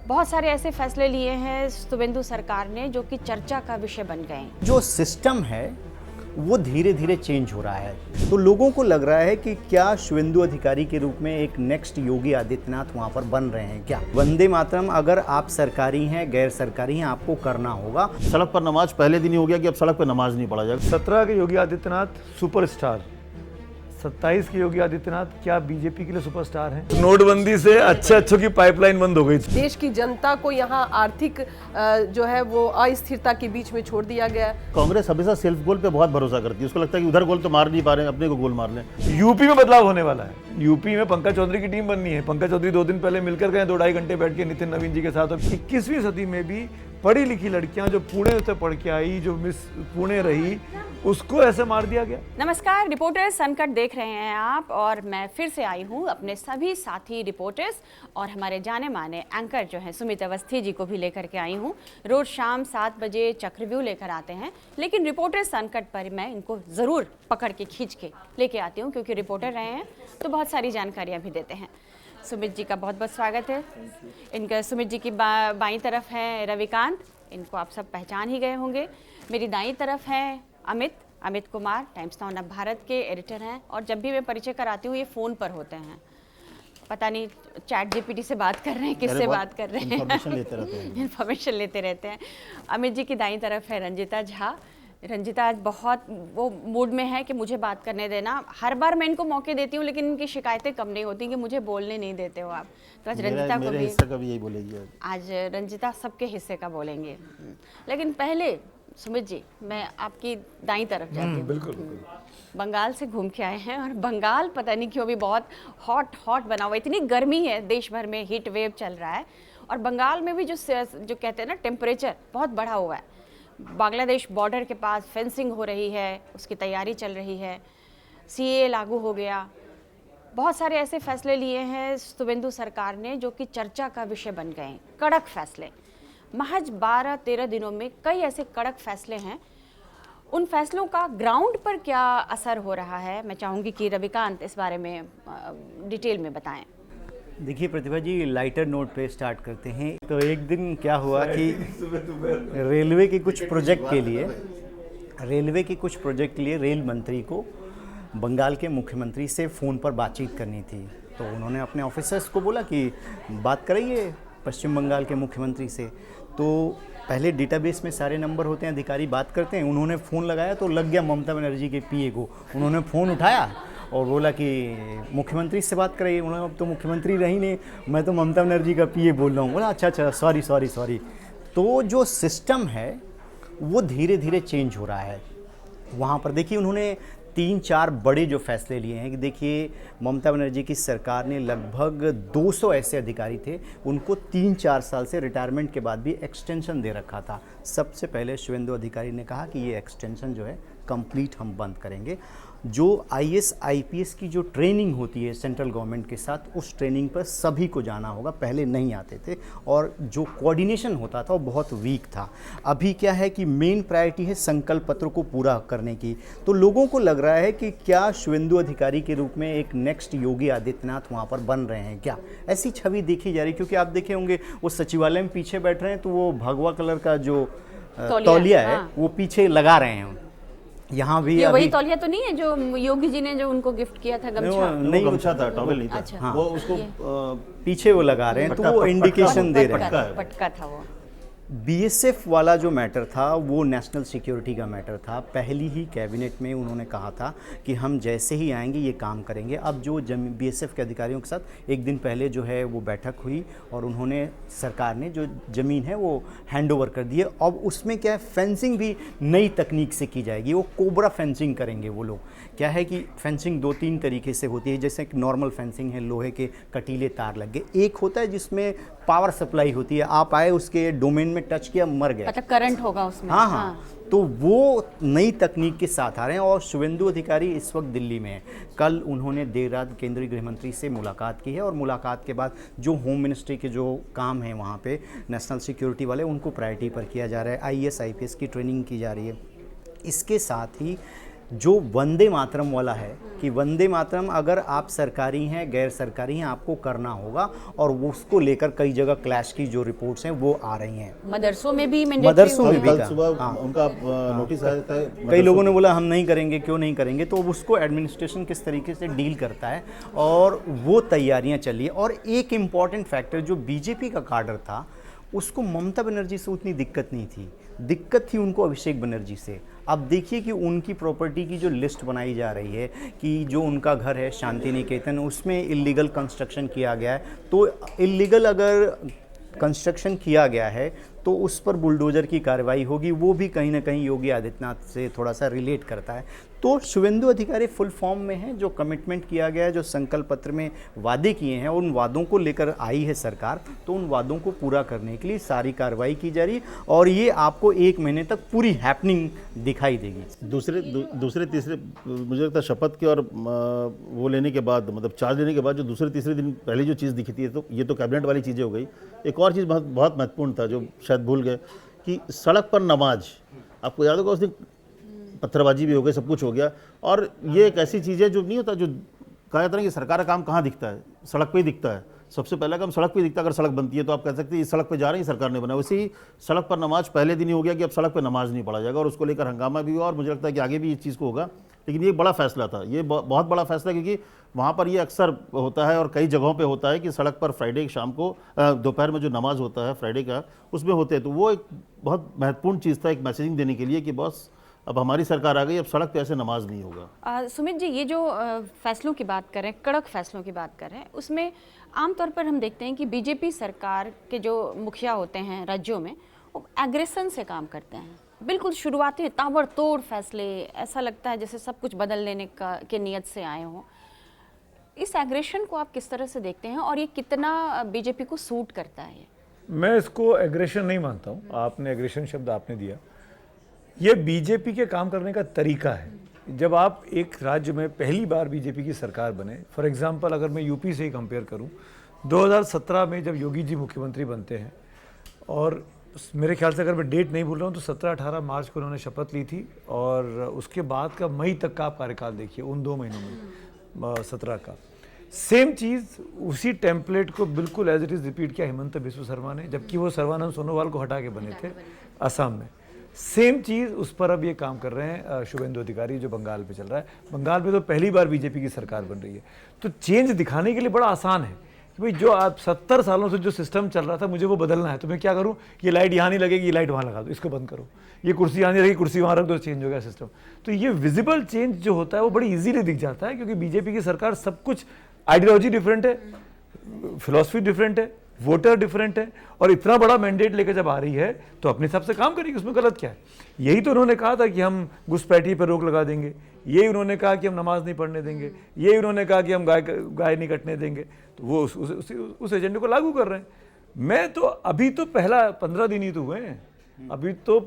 बहुत सारे ऐसे फैसले लिए हैं शुभेंदु सरकार ने जो कि चर्चा का विषय बन गए हैं। जो सिस्टम है वो धीरे धीरे चेंज हो रहा है, तो लोगों को लग रहा है कि क्या शुभेंदु अधिकारी के रूप में एक नेक्स्ट योगी आदित्यनाथ वहां पर बन रहे हैं क्या। वंदे मातरम अगर आप सरकारी हैं गैर सरकारी हैं आपको करना होगा। सड़क पर नमाज पहले दिन ही हो गया कि अब सड़क पर नमाज नहीं पढ़ा जाएगा। 17 के योगी आदित्यनाथ सुपरस्टार, 27 के योगी आदित्यनाथ क्या बीजेपी के लिए सुपरस्टार हैं? नोटबंदी से अच्छों की पाइपलाइन बंद हो गई। देश की जनता को यहाँ आर्थिक जो है वो अस्थिरता के बीच में छोड़ दिया गया। कांग्रेस हमेशा सेल्फ गोल पे बहुत भरोसा करती है, उसको लगता है कि उधर गोल तो मार नहीं पा रहे हैं, अपने को गोल मार लें। यूपी में बदलाव होने वाला है। यूपी में पंकज चौधरी की टीम बननी है। पंकज चौधरी 2 दिन पहले मिलकर गए 2-2.5 घंटे बैठ के नितिन नवीन जी के साथ। अब 21वीं सदी में भी पढ़ी लिखी लड़कियां जो पुणे से पढ़ के आई, जो मिस पुणे रही, उसको ऐसे मार दिया गया। नमस्कार, रिपोर्टर्स संकट देख रहे हैं आप और मैं फिर से आई हूं अपने सभी साथी रिपोर्टर्स और हमारे जाने माने एंकर जो हैं सुमित अवस्थी जी को भी लेकर के आई हूं। रोज शाम 7 बजे चक्रव्यूह लेकर आते हैं, लेकिन रिपोर्टर्स संकट पर मैं इनको ज़रूर पकड़ के खींच के लेके आती हूँ क्योंकि रिपोर्टर रहे हैं तो बहुत सारी जानकारियाँ भी देते हैं। सुमित जी का बहुत बहुत स्वागत है। इनका सुमित जी की बाईं तरफ है रविकांत, इनको आप सब पहचान ही गए होंगे। मेरी दाईं तरफ है अमित कुमार, टाइम्स नाउ नव भारत के एडिटर हैं और जब भी मैं परिचय कराती हूँ ये फ़ोन पर होते हैं, पता नहीं चैट जीपीटी से बात कर रहे हैं, किससे बात कर रहे हैं, इन्फॉर्मेशन लेते रहते हैं। अमित जी की दाईं तरफ है रंजिता झा। रंजिता आज बहुत वो मूड में है कि मुझे बात करने देना। हर बार मैं इनको मौके देती हूँ लेकिन इनकी शिकायतें कम नहीं होती कि मुझे बोलने नहीं देते हो आप। तो आज रंजिता को भी हिस्से का भी यही बोलेगी। आज रंजिता सबके हिस्से का बोलेंगे। लेकिन पहले सुमित जी मैं आपकी दाईं तरफ जाती हूँ। बिल्कुल। बंगाल से घूम के आए हैं और बंगाल पता नहीं क्यों भी बहुत हॉट बना हुआ है। इतनी गर्मी है, देश भर में हीट वेव चल रहा है और बंगाल में भी जो कहते हैं ना टेम्परेचर बहुत बढ़ा हुआ है। बांग्लादेश बॉर्डर के पास फेंसिंग हो रही है, उसकी तैयारी चल रही है। सीएए लागू हो गया। बहुत सारे ऐसे फैसले लिए हैं शुभेंदु सरकार ने जो कि चर्चा का विषय बन गए हैं। कड़क फैसले, महज 12-13 दिनों में कई ऐसे कड़क फैसले हैं। उन फैसलों का ग्राउंड पर क्या असर हो रहा है, मैं चाहूँगी कि रविकांत इस बारे में डिटेल में बताएं। देखिए प्रतिभा जी, लाइटर नोट पे स्टार्ट करते हैं। तो एक दिन क्या हुआ कि रेलवे के कुछ प्रोजेक्ट के लिए रेल मंत्री को बंगाल के मुख्यमंत्री से फ़ोन पर बातचीत करनी थी। तो उन्होंने अपने ऑफिसर्स को बोला कि बात कराइए पश्चिम बंगाल के मुख्यमंत्री से। तो पहले डेटाबेस में सारे नंबर होते हैं, अधिकारी बात करते हैं। उन्होंने फ़ोन लगाया तो लग गया ममता बनर्जी के पीए को। उन्होंने फ़ोन उठाया और बोला कि मुख्यमंत्री से बात कराइए। उन्होंने अब तो मुख्यमंत्री रही नहीं, मैं तो ममता बनर्जी का पीए बोल रहा हूँ। बोला अच्छा सॉरी। तो जो सिस्टम है वो धीरे धीरे चेंज हो रहा है। वहाँ पर देखिए उन्होंने 3-4 बड़े जो फैसले लिए हैं कि देखिए ममता बनर्जी की सरकार ने लगभग 200 ऐसे अधिकारी थे, उनको 3-4 साल से रिटायरमेंट के बाद भी एक्सटेंशन दे रखा था। सबसे पहले शुभेंदु अधिकारी ने कहा कि ये एक्सटेंशन जो है कंप्लीट हम बंद करेंगे। जो आईएएस आईपीएस की जो ट्रेनिंग होती है सेंट्रल गवर्नमेंट के साथ, उस ट्रेनिंग पर सभी को जाना होगा। पहले नहीं आते थे और जो कोऑर्डिनेशन होता था वो बहुत वीक था। अभी क्या है कि मेन प्रायोरिटी है संकल्प पत्र को पूरा करने की। तो लोगों को लग रहा है कि क्या शुभेंदु अधिकारी के रूप में एक नेक्स्ट योगी आदित्यनाथ वहाँ पर बन रहे हैं क्या, ऐसी छवि देखी जा रही। क्योंकि आप देखे होंगे वो सचिवालय में पीछे बैठ रहे हैं तो वो भगवा कलर का जो तौलिया है वो पीछे लगा रहे हैं। यहाँ भी ये वही तौलिया तो नहीं है जो योगी जी ने जो उनको गिफ्ट किया था, गमछा? नहीं, गमछा था, टॉवेल नहीं था। अच्छा। हाँ। वो उसको पीछे वो लगा रहे हैं तो वो इंडिकेशन दे रहे हैं। पटका था वो। बीएसएफ वाला जो मैटर था वो नेशनल सिक्योरिटी का मैटर था। पहली ही कैबिनेट में उन्होंने कहा था कि हम जैसे ही आएंगे ये काम करेंगे। अब जो बीएसएफ के अधिकारियों के साथ एक दिन पहले जो है वो बैठक हुई और उन्होंने सरकार ने जो ज़मीन है वो हैंड ओवर कर दी है। अब उसमें क्या है, फेंसिंग भी नई तकनीक से की जाएगी। वो कोबरा फेंसिंग करेंगे वो लोग। क्या है कि फेंसिंग 2-3 तरीके से होती है। जैसे एक नॉर्मल फेंसिंग है, लोहे के कटीले तार लग गए। एक होता है जिसमें पावर सप्लाई होती है, आप आए उसके डोमेन में टच किया मर गया, मतलब करंट होगा उसमें। हाँ। तो वो नई तकनीक के साथ आ रहे हैं और शुभेंदु अधिकारी इस वक्त दिल्ली में है। कल उन्होंने देर रात केंद्रीय गृह मंत्री से मुलाकात की है और मुलाकात के बाद जो होम मिनिस्ट्री के जो काम है वहाँ पे नेशनल सिक्योरिटी वाले उनको प्रायोरिटी पर किया जा रहा है। आईएएस आईपीएस की ट्रेनिंग की जा रही है। इसके साथ ही जो वंदे मातरम वाला है कि वंदे मातरम अगर आप सरकारी हैं गैर सरकारी हैं आपको करना होगा, और वो उसको लेकर कई जगह क्लैश की जो रिपोर्ट्स हैं वो आ रही हैं। मदरसों में भी मदरसों में भी कल का। सुबह हाँ। उनका नोटिस आया था, कई लोगों ने बोला हम नहीं करेंगे, क्यों नहीं करेंगे, तो उसको एडमिनिस्ट्रेशन किस तरीके से डील करता है और वो तैयारियां चली है। और एक इम्पॉर्टेंट फैक्टर जो बीजेपी का काडर था उसको ममता बनर्जी से उतनी दिक्कत नहीं थी, दिक्कत थी उनको अभिषेक बनर्जी से। अब देखिए कि उनकी प्रॉपर्टी की जो लिस्ट बनाई जा रही है कि जो उनका घर है शांति निकेतन उसमें इलीगल कंस्ट्रक्शन किया गया है, तो इलीगल अगर कंस्ट्रक्शन किया गया है तो उस पर बुलडोजर की कार्रवाई होगी, वो भी कहीं ना कहीं योगी आदित्यनाथ से थोड़ा सा रिलेट करता है। तो शुभेंदु अधिकारी फुल फॉर्म में है, जो कमिटमेंट किया गया है, जो संकल्प पत्र में वादे किए हैं उन वादों को लेकर आई है सरकार, तो उन वादों को पूरा करने के लिए सारी कार्रवाई की जा रही है और ये आपको 1 महीने तक पूरी हैपनिंग दिखाई देगी। दूसरे तीसरे मुझे लगता है शपथ के और वो लेने के बाद, मतलब चार्ज लेने के बाद जो दूसरे तीसरे दिन पहली जो चीज़ दिखी थी, तो ये तो कैबिनेट वाली चीज़ें हो गई। एक और चीज़ बहुत महत्वपूर्ण था जो शायद भूल गए कि सड़क पर नमाज, आपको याद होगा उस दिन पत्थरबाजी भी हो गई, सब कुछ हो गया। और ये एक ऐसी चीज़ है जो नहीं होता, जो कहा जाता है कि सरकार का काम कहाँ दिखता है, सड़क पे ही दिखता है। सबसे पहला काम सड़क पे दिखता है। अगर सड़क बनती है तो आप कह सकते हैं इस सड़क पे जा रही है, सरकार ने बनाया। वैसे ही सड़क पर नमाज पहले दिन ही हो गया कि अब सड़क पे नमाज नहीं पढ़ा जाएगा, और उसको लेकर हंगामा भी हुआ और मुझे लगता है कि आगे भी इस चीज़ को होगा। लेकिन ये बड़ा फैसला था, ये बहुत बड़ा फैसला, क्योंकि वहाँ पर ये अक्सर होता है और कई जगहों पे होता है कि सड़क पर फ्राइडे शाम को दोपहर में जो नमाज होता है फ्राइडे का, उसमें होते हैं। तो वो एक बहुत महत्वपूर्ण चीज़ था, एक मैसेजिंग देने के लिए कि बॉस अब हमारी सरकार आ गई, अब सड़क पे ऐसे नमाज नहीं होगा। सुमित जी, ये जो फैसलों की बात करें, कड़क फैसलों की बात करें, उसमें आमतौर पर हम देखते हैं कि बीजेपी सरकार के जो मुखिया होते हैं राज्यों में, वो एग्रेशन से काम करते हैं। बिल्कुल शुरुआती ताबड़तोड़ फैसले, ऐसा लगता है जैसे सब कुछ बदल लेने के नियत से आए हों। इस एग्रेशन को आप किस तरह से देखते हैं और ये कितना बीजेपी को सूट करता है? मैं इसको एग्रेशन नहीं मानता हूँ। आपने एग्रेशन शब्द आपने दिया, ये बीजेपी के काम करने का तरीका है। जब आप एक राज्य में पहली बार बीजेपी की सरकार बने, फॉर एग्जांपल अगर मैं यूपी से ही कंपेयर करूं, 2017 में जब योगी जी मुख्यमंत्री बनते हैं, और मेरे ख्याल से अगर मैं डेट नहीं भूल रहा हूं तो 17-18 मार्च को उन्होंने शपथ ली थी, और उसके बाद का मई तक का आप कार्यकाल देखिए, उन 2 महीनों में 17 का सेम चीज़, उसी टेम्पलेट को बिल्कुल एज इट इज़ रिपीट किया हिमंत बिस्वा शर्मा ने, जबकि वो सर्बानंद सोनोवाल को हटा के बने थे असम में। सेम चीज़ उस पर अब ये काम कर रहे हैं शुभेंदु अधिकारी, जो बंगाल पे चल रहा है। बंगाल में तो पहली बार बीजेपी की सरकार बन रही है, तो चेंज दिखाने के लिए बड़ा आसान है कि भाई जो आप 70 सालों से जो सिस्टम चल रहा था मुझे वो बदलना है, तो मैं क्या करूँ, ये लाइट यहाँ नहीं लगेगी, ये लाइट वहाँ लगा दो, इसको बंद करो, ये कुर्सी यहाँ नहीं लगेगी, कुर्सी वहाँ रख दो, चेंज हो गया सिस्टम। तो ये विजिबल चेंज जो होता है वो बड़ी ईजीली दिख जाता है, क्योंकि बीजेपी की सरकार सब कुछ, आइडियोलॉजी डिफरेंट है, फिलॉसफी डिफरेंट है, वोटर डिफरेंट है, और इतना बड़ा मैंडेट लेकर जब आ रही है तो अपने हिसाब से काम करेगी, उसमें गलत क्या है। यही तो उन्होंने कहा था कि हम घुसपैठी पर रोक लगा देंगे, यही उन्होंने कहा कि हम नमाज नहीं पढ़ने देंगे, यही उन्होंने कहा कि हम गाय नहीं कटने देंगे, तो वो उस एजेंडे को लागू कर रहे हैं। मैं तो अभी तो पहला 15 दिन ही तो हुए हैं, अभी तो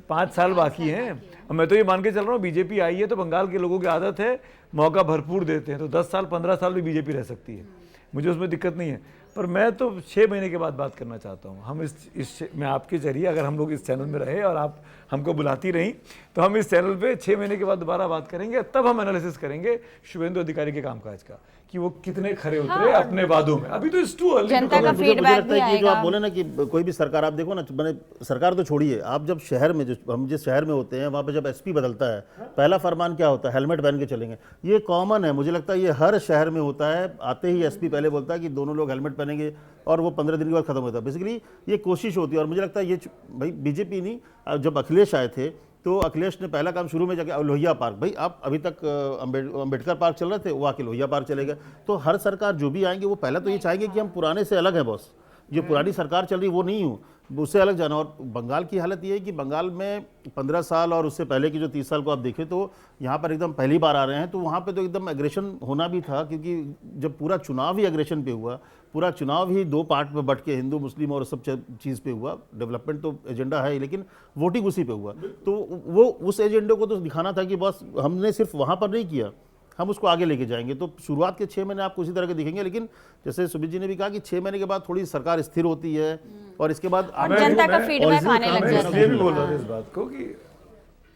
5 साल बाकी हैं। मैं तो ये मान के चल रहा हूँ बीजेपी आई है तो बंगाल के लोगों की आदत है मौका भरपूर देते हैं, तो 10 साल 15 साल भी बीजेपी रह सकती है, मुझे उसमें दिक्कत नहीं है। पर मैं तो 6 महीने के बाद बात करना चाहता हूँ। हम मैं आपके जरिए, अगर हम लोग इस चैनल में रहे और आप हमको बुलाती रहीं, तो हम इस चैनल पे 6 महीने के बाद दोबारा बात करेंगे, तब हम एनालिसिस करेंगे शुभेंदु अधिकारी के कामकाज का कि वो कितने खरे उतरे अपने वादों में। अभी तो इट्स टू अर्ली। जनता का फीडबैक भी जो आप आएगा। बोले ना कि कोई भी सरकार, आप देखो ना, मैंने सरकार तो छोड़िए, आप जब शहर में, जो हम जिस शहर में होते हैं वहाँ पे जब एसपी बदलता है, पहला फरमान क्या होता है, हेलमेट पहन के चलेंगे। ये कॉमन है, मुझे लगता है ये हर शहर में होता है। आते ही एसपी पहले बोलता है कि दोनों लोग हेलमेट पहनेंगे, और वो 15 दिन के बाद खत्म होता है। बेसिकली ये कोशिश होती है, और मुझे लगता है ये भाई बीजेपी नहीं, जब अखिलेश आए थे तो अखिलेश ने पहला काम शुरू में जाके लोहिया पार्क, भाई आप अभी तक अम्बेडकर पार्क चल रहे थे, वो आके लोहिया पार्क चले गए। तो हर सरकार जो भी आएंगे वो पहले तो ये चाहेंगे कि हम पुराने से अलग है बॉस, जो पुरानी सरकार चल रही वो नहीं हूँ, उससे अलग जाना। और बंगाल की हालत ये है कि बंगाल में 15 साल और उससे पहले की जो 30 साल को आप देखें तो यहाँ पर एकदम पहली बार आ रहे हैं, तो वहाँ पे तो एकदम एग्रेशन होना भी था, क्योंकि जब पूरा चुनाव ही एग्रेशन पे हुआ, पूरा चुनाव ही 2 पार्ट में बट के हिंदू मुस्लिम और सब चीज़ पे हुआ। डेवलपमेंट तो एजेंडा है, लेकिन वोटिंग उसी पे हुआ। तो वो उस एजेंडे को तो दिखाना था कि बस हमने सिर्फ वहाँ पर नहीं किया, हम उसको आगे लेके जाएंगे। तो शुरुआत के 6 महीने आपको उसी तरह के दिखेंगे, लेकिन जैसे सुमित जी ने भी कहा कि 6 महीने के बाद थोड़ी सरकार स्थिर होती है, और इसके बाद जनता का फीडबैक आने लग जाता है। मैं भी बोल रहा था इस बात को कि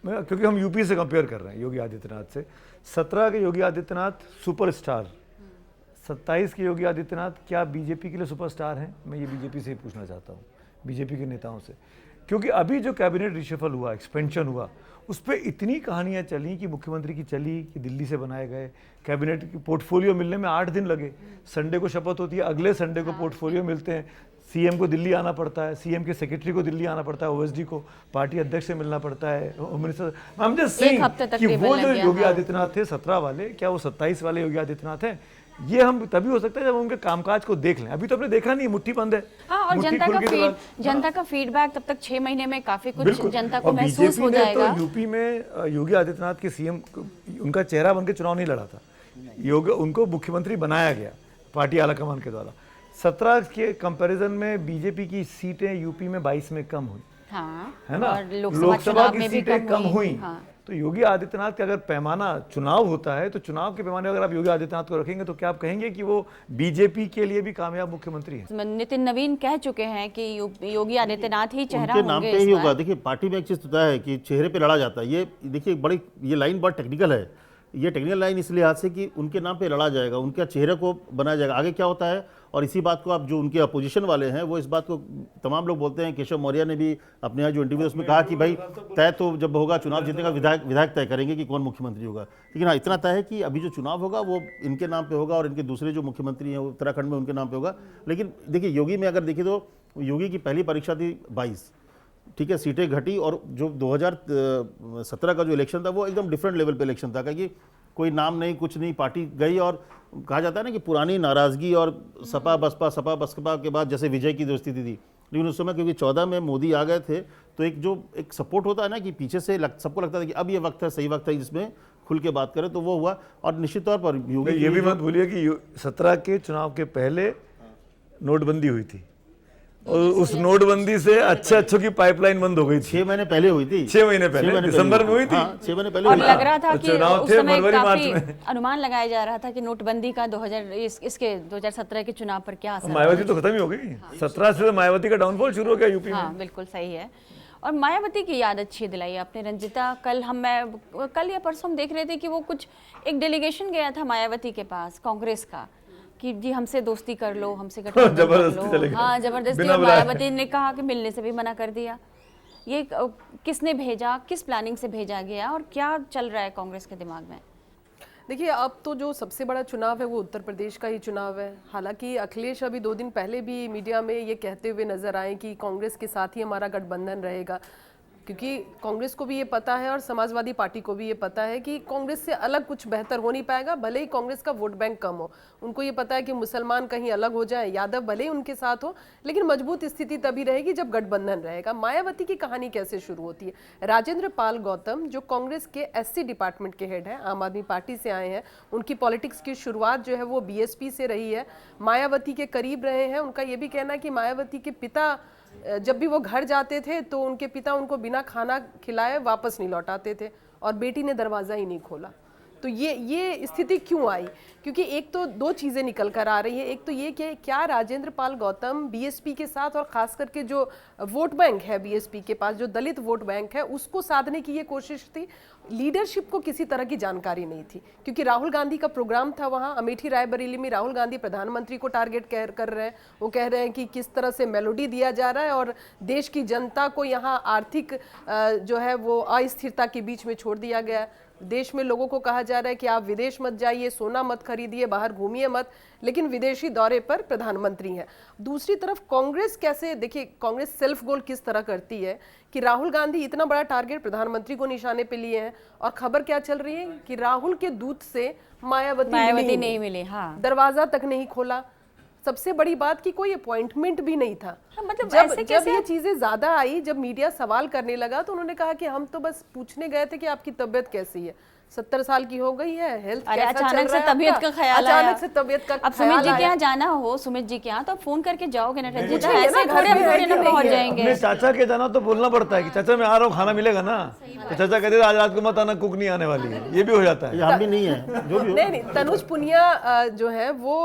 क्योंकि हम यूपी से कंपेयर कर रहे हैं योगी आदित्यनाथ से। 17 के योगी आदित्यनाथ सुपरस्टार, 27 के योगी आदित्यनाथ क्या बीजेपी के लिए सुपरस्टार हैं? मैं ये बीजेपी से ही पूछना चाहता हूँ, बीजेपी के नेताओं से, क्योंकि अभी जो कैबिनेट रिशफल हुआ, एक्सपेंशन हुआ, उस पर इतनी कहानियाँ चली कि मुख्यमंत्री की चली कि दिल्ली से बनाए गए, कैबिनेट की पोर्टफोलियो मिलने में 8 दिन लगे, संडे को शपथ होती है, अगले संडे को पोर्टफोलियो मिलते हैं, सीएम को दिल्ली आना पड़ता है, सीएम के सेक्रेटरी को दिल्ली आना पड़ता है, ओएसडी को पार्टी अध्यक्ष से मिलना पड़ता है, home minister. I am just saying कि वो जो योगी आदित्यनाथ थे 17 वाले, क्या वो 27 वाले योगी आदित्यनाथ हैं? ये हम तभी हो सकता है जब उनके कामकाज को देख लें। अभी तो आपने देखा नहीं, मुट्ठी बंद है। हाँ, और जनता का फीडबैक तब तक 6 महीने में काफी कुछ जनता को महसूस हो जाएगा। तो यूपी में योगी आदित्यनाथ के सीएम, उनका चेहरा बनकर चुनाव नहीं लड़ा था, उनको मुख्यमंत्री बनाया गया पार्टी आलाकमान के द्वारा। 17 के कंपैरिजन में बीजेपी की सीटें यूपी में 22 में कम हुई, हाँ, है ना, लोकसभा की सीटें कम हुई। तो योगी आदित्यनाथ का अगर पैमाना चुनाव होता है, तो चुनाव के पैमाने अगर आप योगी आदित्यनाथ को रखेंगे तो क्या आप कहेंगे कि वो बीजेपी के लिए भी कामयाब मुख्यमंत्री हैं? नितिन नवीन कह चुके हैं कि योगी आदित्यनाथ ही चेहरा उनके नाम पे ही होगा। देखिए, पार्टी में एक चीज होता है कि चेहरे पे लड़ा जाता है। ये देखिए, बड़ी ये लाइन बहुत टेक्निकल है। ये टेक्निकल लाइन इस लिहाज से कि उनके नाम पे लड़ा जाएगा, उनके चेहरे को बनाया जाएगा। आगे क्या होता है, और इसी बात को आप जो उनके अपोजिशन वाले हैं वो इस बात को तमाम लोग बोलते हैं। केशव मौर्य ने भी अपने यहाँ जो इंटरव्यू उसमें कहा कि भाई तय तो जब होगा चुनाव जीतने का विधायक तय करेंगे कि कौन मुख्यमंत्री होगा। लेकिन हाँ, इतना तय है कि अभी जो चुनाव होगा वो इनके नाम पे होगा और इनके दूसरे जो मुख्यमंत्री हैं उत्तराखंड में उनके नाम पे होगा। लेकिन देखिए, योगी में अगर देखिए तो योगी की पहली परीक्षा थी 22, ठीक है, सीटें घटी, और जो 2017 का जो इलेक्शन था वो एकदम डिफरेंट लेवल पे इलेक्शन था, क्योंकि कोई नाम नहीं, कुछ नहीं, पार्टी गई। और कहा जाता है ना कि पुरानी नाराजगी और सपा बसपा के बाद जैसे विजय की जो स्थिति थी। लेकिन उस समय क्योंकि 14 में मोदी आ गए थे, तो एक सपोर्ट होता है ना कि पीछे से सबको लगता था कि अब ये वक्त है, सही वक्त है जिसमें खुल के बात करें, तो वो हुआ। और निश्चित तौर पर योगी, ये भी मत भूलिए कि 17 के चुनाव के पहले नोटबंदी हुई थी, और उस नोटबंदी से अच्छों की पाइपलाइन बंद हो गई थी। 6 महीने पहले हुई थी, 6 महीने पहले दिसंबर में हुई थी। 6 महीने पहले और लग रहा था कि चुनाव थे फरवरी मार्च में। अनुमान लगाया जा रहा था कि नोटबंदी का 2017 के चुनाव पर क्या असर। मायावती तो खत्म ही हो गई। 17 से मायावती का डाउनफॉल शुरू हो गया यूपी में। हाँ, बिल्कुल सही है। और मायावती की याद अच्छी दिलाई आपने रंजिता। कल या परसों हम देख रहे थे कि वो एक डेलीगेशन गया था मायावती के पास, कांग्रेस का, कि जी हमसे दोस्ती कर लो, हमसे गठबंधन जबरदस्ती कर लो। हाँ, जबरदस्ती। और मायावती ने कहा कि मिलने से भी मना कर दिया। ये किसने भेजा, किस प्लानिंग से भेजा गया, और क्या चल रहा है कांग्रेस के दिमाग में? देखिए, अब तो जो सबसे बड़ा चुनाव है वो उत्तर प्रदेश का ही चुनाव है। हालांकि अखिलेश अभी 2 दिन पहले भी मीडिया में ये कहते हुए नजर आए कि कांग्रेस के साथ ही हमारा गठबंधन रहेगा, क्योंकि कांग्रेस को भी ये पता है और समाजवादी पार्टी को भी ये पता है कि कांग्रेस से अलग कुछ बेहतर हो नहीं पाएगा, भले ही कांग्रेस का वोट बैंक कम हो। उनको ये पता है कि मुसलमान कहीं अलग हो जाए, यादव भले ही उनके साथ हो, लेकिन मजबूत स्थिति तभी रहेगी जब गठबंधन रहेगा। मायावती की कहानी कैसे शुरू होती है? राजेंद्र पाल गौतम, जो कांग्रेस के एससी डिपार्टमेंट के हेड हैं, आम आदमी पार्टी से आए हैं, उनकी पॉलिटिक्स की शुरुआत जो है वो बीएसपी से रही है, मायावती के करीब रहे हैं। उनका ये भी कहना है कि मायावती के पिता जब भी वो घर जाते थे तो उनके पिता उनको बिना खाना खिलाए वापस नहीं लौटाते थे, और बेटी ने दरवाज़ा ही नहीं खोला। तो ये स्थिति क्यों आई? क्योंकि एक तो 2 चीज़ें निकल कर आ रही है। एक तो ये कि क्या राजेंद्र पाल गौतम बीएसपी के साथ, और खास करके जो वोट बैंक है बीएसपी के पास, जो दलित वोट बैंक है, उसको साधने की ये कोशिश थी। लीडरशिप को किसी तरह की जानकारी नहीं थी, क्योंकि राहुल गांधी का प्रोग्राम था वहाँ अमेठी रायबरेली में। राहुल गांधी प्रधानमंत्री को टारगेट कर रहे हैं। वो कह रहे हैं कि किस तरह से मेलोडी दिया जा रहा है और देश की जनता को यहाँ आर्थिक जो है वो अस्थिरता के बीच में छोड़ दिया गया है। देश में लोगों को कहा जा रहा है कि आप विदेश मत जाइए, सोना मत खरीदिए, बाहर घूमिए मत, लेकिन विदेशी दौरे पर प्रधानमंत्री हैं। दूसरी तरफ कांग्रेस कैसे, देखिए कांग्रेस सेल्फ गोल किस तरह करती है कि राहुल गांधी इतना बड़ा टारगेट प्रधानमंत्री को निशाने पे लिए हैं, और खबर क्या चल रही है कि राहुल के दूत से मायावती नहीं मिले। हाँ, दरवाजा तक नहीं खोला। सबसे बड़ी बात कि कोई अपॉइंटमेंट भी नहीं था। मतलब जब ये चीजें ज्यादा आई, जब मीडिया सवाल करने लगा, तो उन्होंने कहा कि हम तो बस पूछने गए थे कि आपकी तबीयत कैसी है। 70 साल की हो गई है, हेल्थ अरे कैसा चल अचानक से रहा है तबीयत आपका? का ख्याल आया। अचानक से तबीयत का अब सुमित जी ख्याल के यहाँ आया। जाना हो, सुमित जी के यहाँ, तो आप फोन करके जाओगे ना रंजीता, पूछेंगे ना, ऐसे घर थोड़े में है थोड़े कि ना नहीं पहुंच है? जाएंगे। अपने चाचा के जाना तो बोलना पड़ता है कि चाचा मैं आ रहा हूँ, खाना मिलेगा ना, तो चाचा कहते थे आज रात को मत आना, कुक नहीं आने वाली है, ये भी हो जाता है। ये हम भी नहीं है जो भी हो। नहीं, तनुज पुनिया जो है वो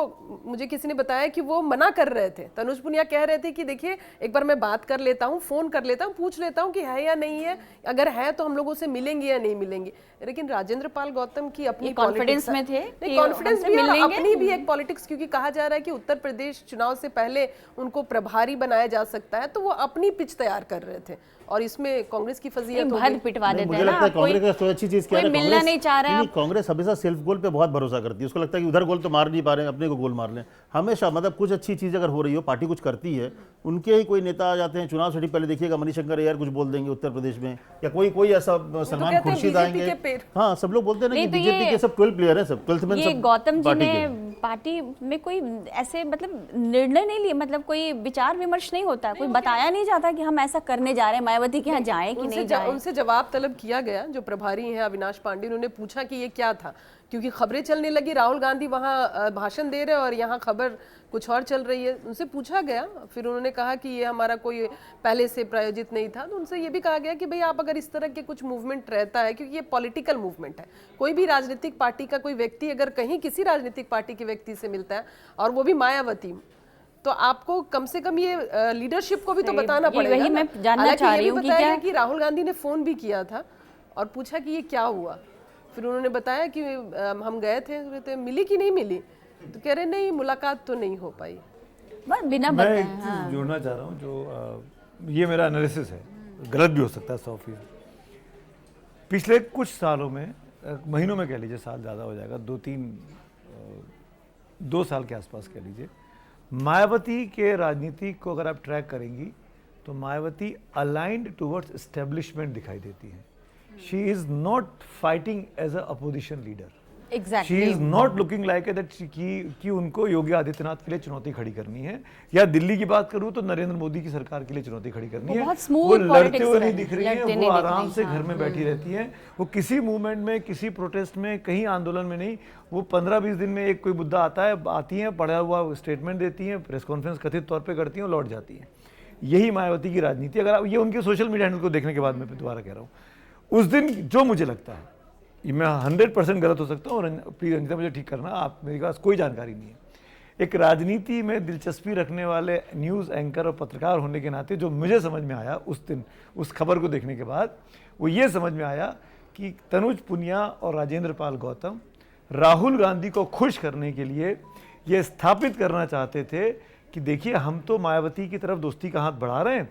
मुझे किसी ने बताया कि वो मना कर रहे थे। तनुज पुनिया कह रहे थे कि देखिए एक बार मैं बात कर लेता हूँ, फोन कर लेता हूँ, पूछ लेता हूँ कि है या नहीं है, अगर है तो हम लोगों से मिलेंगे या नहीं मिलेंगे। लेकिन राजेंद्र पाल गौतम की अपनी ये confidence में थे नहीं, कि कॉन्फिडेंस हमसे भी है, मिल लेंगे? अपनी भी एक पॉलिटिक्स, क्योंकि कहा जा रहा है कि उत्तर प्रदेश चुनाव से पहले उनको प्रभारी बनाया जा सकता है, तो वो अपनी पिच तैयार कर रहे थे और इसमें कांग्रेस की फजीयत हो भद गई। पिटवा देते मुझे हैं लगता ना, है कांग्रेस का सबसे अच्छी चीज क्या कोई है, मिलना कांग्रेस नहीं चाह रहा है। नहीं, कांग्रेस हमेशा सेल्फ गोल पे बहुत भरोसा करती है। उसको लगता है कि उधर गोल तो मार नहीं पा रहे हैं, अपने को गोल मार लें। हमेशा मतलब कुछ अच्छी चीज अगर हो रही हो, पार्टी कुछ करती है, उनके ही कोई नेता आ जाते हैं चुनाव से ठीक पहले, देखिएगा मनीशंकर अय्यर कुछ बोल देंगे उत्तर प्रदेश में, या कोई ऐसा सलमान कहते हैं खुर्शीद BJP आएंगे। के पेड़। हाँ, सब लोग बोलते हैं ना कि नहीं, तो बीजेपी ये- के सब 12 प्लेयर है, सब 12th मैन ये सब गौतम जी पार्टी ने के। पार्टी में कोई ऐसे मतलब निर्णय नहीं लिए, मतलब कोई विचार विमर्श नहीं होता, कोई बताया नहीं जाता कि हम ऐसा करने जा रहे हैं, मायावती के यहाँ जाएं कि नहीं जाएं। उनसे जवाब तलब किया गया। जो प्रभारी हैं अविनाश पांडे, उन्होंने पूछा कि ये क्या था, क्योंकि खबरें चलने लगी राहुल गांधी वहाँ भाषण दे रहे और यहाँ खबर कुछ और चल रही है। उनसे पूछा गया, फिर उन्होंने कहा कि ये हमारा कोई पहले से प्रायोजित नहीं था। तो उनसे ये भी कहा गया कि भाई आप अगर इस तरह के कुछ मूवमेंट रहता है, क्योंकि ये पॉलिटिकल मूवमेंट है, कोई भी राजनीतिक पार्टी का कोई व्यक्ति अगर कहीं किसी राजनीतिक पार्टी के व्यक्ति से मिलता है और वो भी मायावती, तो आपको कम से कम ये लीडरशिप को भी तो बताना ये पड़ेगा वही ना। मैं जानना हालांकि चाह ये रही भी हूँ कि बताया क्या- गया कि राहुल गांधी ने फोन भी किया था और पूछा कि ये क्या हुआ। फिर उन्होंने बताया कि हम गए थे, तो मिली कि नहीं मिली, तो कह रहे नहीं मुलाकात तो नहीं हो पाई। बस बिना मैं एक बताए। चीज़ जोड़ना चाह रहा हूँ, जो ये मेरा एनालिसिस है, गलत भी हो सकता है 100%। पिछले कुछ सालों में, महीनों में कह लीजिए, साल ज़्यादा हो जाएगा, 2 साल के आसपास कह लीजिए, मायावती के राजनीति को अगर आप ट्रैक करेंगी तो मायावती अलाइंड टुवर्ड्स एस्टेब्लिशमेंट दिखाई देती है। She is not fighting as a opposition leader, she exactly. Is not looking like that कि उनको योगी आदित्यनाथ के लिए चुनौती खड़ी करनी है, या दिल्ली की बात करूं तो नरेंद्र मोदी की सरकार के लिए चुनौती खड़ी करनी वो है। बहुत smooth वो लड़ते politics हुए नहीं में, दिख रही लड़ते है, नहीं वो दिख आराम रही, से हाँ। घर में बैठी रहती है। वो किसी मूवमेंट में, किसी प्रोटेस्ट में, कहीं आंदोलन में नहीं, वो 15-20 दिन में एक कोई मुद्दा आता है, आती हैं, पढ़ा हुआ स्टेटमेंट देती हैं, प्रेस कॉन्फ्रेंस कथित तौर पर करती हैं और लौट जाती हैं। यही मायावती की राजनीति। अगर आप ये उनके सोशल मीडिया हैंडल को देखने के बाद मैं दोबारा कह रहा हूँ, उस दिन जो मुझे लगता है, ये मैं 100% गलत हो सकता हूँ, और प्लीज रंजिता मुझे ठीक करना, आप मेरे पास कोई जानकारी नहीं है। एक राजनीति में दिलचस्पी रखने वाले न्यूज़ एंकर और पत्रकार होने के नाते जो मुझे समझ में आया उस दिन, उस खबर को देखने के बाद, वो ये समझ में आया कि तनुज पुनिया और राजेंद्र पाल गौतम राहुल गांधी को खुश करने के लिए ये स्थापित करना चाहते थे कि देखिए हम तो मायावती की तरफ दोस्ती का हाथ बढ़ा रहे हैं,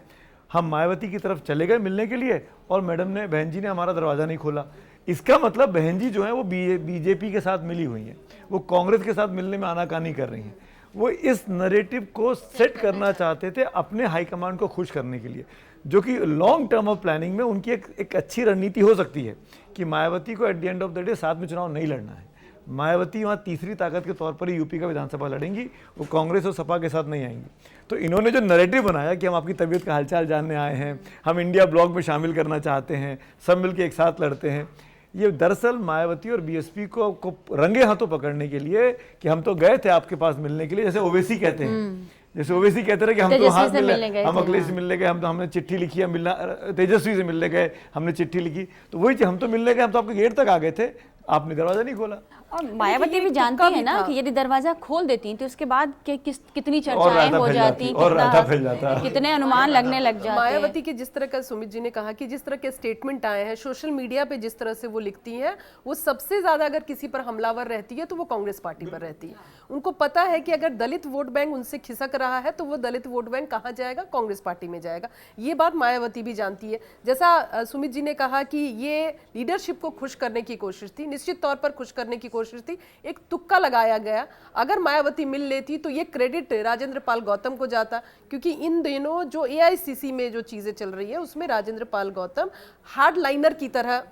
हम मायावती की तरफ चले गए मिलने के लिए और मैडम ने, बहन जी ने हमारा दरवाज़ा नहीं खोला। इसका मतलब बहन जी जो है वो बीजेपी के साथ मिली हुई हैं, वो कांग्रेस के साथ मिलने में आनाकानी कर रही हैं। वो इस नरेटिव को सेट करना चाहते थे अपने हाईकमांड को खुश करने के लिए, जो कि लॉन्ग टर्म ऑफ प्लानिंग में उनकी एक अच्छी रणनीति हो सकती है कि मायावती को at the end of the day साथ में चुनाव नहीं लड़ना है। मायावती वहाँ तीसरी ताकत के तौर पर ही यूपी का विधानसभा लड़ेंगी, वो कांग्रेस और सपा के साथ नहीं आएंगी। तो इन्होंने जो नैरेटिव बनाया कि हम आपकी तबीयत का हालचाल जानने आए हैं, हम इंडिया ब्लॉक में शामिल करना चाहते हैं, सब मिलकर एक साथ लड़ते हैं, ये दरअसल मायावती और बीएसपी को रंगे हाथों पकड़ने के लिए कि हम तो गए थे आपके पास मिलने के लिए, जैसे ओवैसी कहते हैं, जैसे ओवैसी कहते रहे कि हम तो हाथ मिलने गए, हम अखिलेश से मिलने गए, हम तो हमने चिट्ठी लिखी, हम मिलना, तेजस्वी से मिलने गए, हमने चिट्ठी लिखी, तो वही चीज, हम तो मिलने गए, हम तो आपके गेट तक आ गए थे, आपने दरवाजा नहीं खोला। और मायावती भी जानती है ना कि यदि दरवाजा खोल देती तो उसके बाद कितनी और चर्चाएं रायता हो फैल जाती, और रायता फैल जाता। कितने अनुमान लगने लग जाते। मायावती के जिस तरह का, सुमित जी ने कहा कि जिस तरह के स्टेटमेंट आए हैं सोशल मीडिया पे, जिस तरह से वो लिखती हैं, वो सबसे ज्यादा अगर किसी पर हमलावर रहती है तो वो कांग्रेस पार्टी पर रहती है। उनको पता है कि अगर दलित वोट बैंक उनसे खिसक रहा है तो वो दलित वोट बैंक कहाँ जाएगा, कांग्रेस पार्टी में जाएगा। ये बात मायावती भी जानती है। जैसा सुमित जी ने कहा कि ये लीडरशिप को खुश करने की कोशिश थी, निश्चित तौर पर खुश करने की कोशिश थी, एक तुक्का लगाया गया। अगर मायावती मिल लेती तो ये क्रेडिट राजेंद्र पाल गौतम को जाता, क्योंकि इन दिनों जो एआईसीसी में जो चीजें चल रही है उसमें राजेंद्र पाल गौतम हार्ड लाइनर की तरह